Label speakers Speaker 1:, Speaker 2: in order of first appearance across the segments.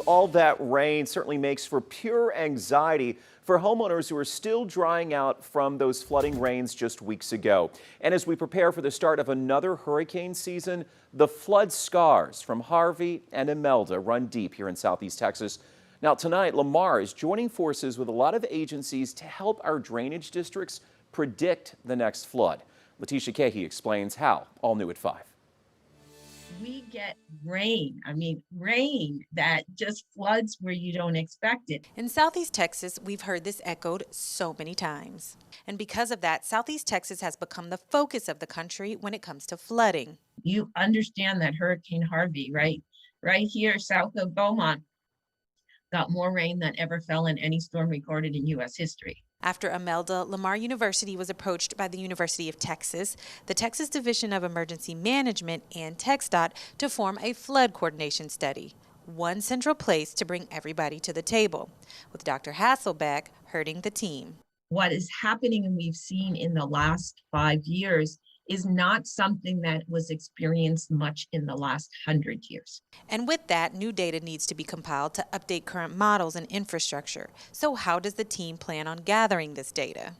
Speaker 1: All that rain certainly makes for pure anxiety for homeowners who are still drying out from those flooding rains just weeks ago. And as we prepare for the start of another hurricane season, the flood scars from Harvey and Imelda run deep here in Southeast Texas. Now tonight, Lamar is joining forces with a lot of agencies to help our drainage districts predict the next flood. Letitia Kahey explains how, all new at 5.
Speaker 2: We get rain. Rain that just floods where you don't expect it.
Speaker 3: In Southeast Texas, we've heard this echoed so many times. And because of that, Southeast Texas has become the focus of the country when it comes to flooding.
Speaker 2: You understand that Hurricane Harvey, right? Right here, south of Beaumont, got more rain than ever fell in any storm recorded in U.S. history.
Speaker 3: After Imelda, Lamar University was approached by the University of Texas, the Texas Division of Emergency Management, and TxDOT to form a flood coordination study, one central place to bring everybody to the table, with Dr. Hasselbeck herding the team.
Speaker 2: What is happening and we've seen in the last 5 years is not something that was experienced much in the last 100 years.
Speaker 3: And with that, new data needs to be compiled to update current models and infrastructure. So how does the team plan on gathering this data?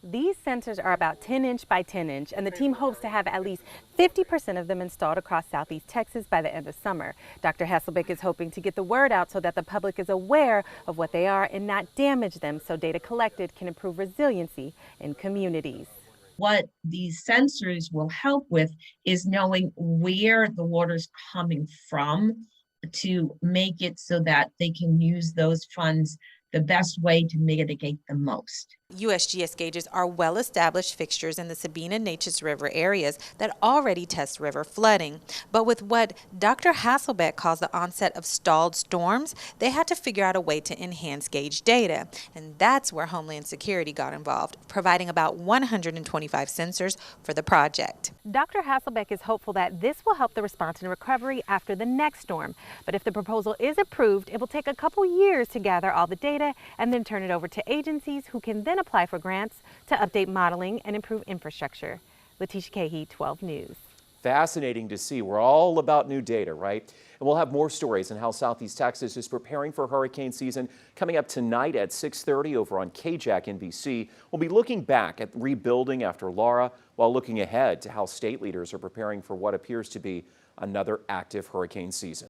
Speaker 4: These sensors are about 10 inch by 10 inch, and the team hopes to have at least 50% of them installed across Southeast Texas by the end of summer. Dr. Hasselbeck is hoping to get the word out so that the public is aware of what they are and not damage them, so data collected can improve resiliency in communities.
Speaker 2: What these sensors will help with is knowing where the water's coming from to make it so that they can use those funds the best way to mitigate the most.
Speaker 3: USGS gauges are well-established fixtures in the Sabina-Neches River areas that already test river flooding. But with what Dr. Hasselbeck calls the onset of stalled storms, they had to figure out a way to enhance gauge data. And that's where Homeland Security got involved, providing about 125 sensors for the project.
Speaker 4: Dr. Hasselbeck is hopeful that this will help the response and recovery after the next storm. But if the proposal is approved, it will take a couple years to gather all the data and then turn it over to agencies who can then apply for grants to update modeling and improve infrastructure. Letitia Kahey, 12 News.
Speaker 1: Fascinating to see. We're all about new data, right? And we'll have more stories on how Southeast Texas is preparing for hurricane season coming up tonight at 6:30 over on KJAC NBC. We'll be looking back at rebuilding after Laura while looking ahead to how state leaders are preparing for what appears to be another active hurricane season.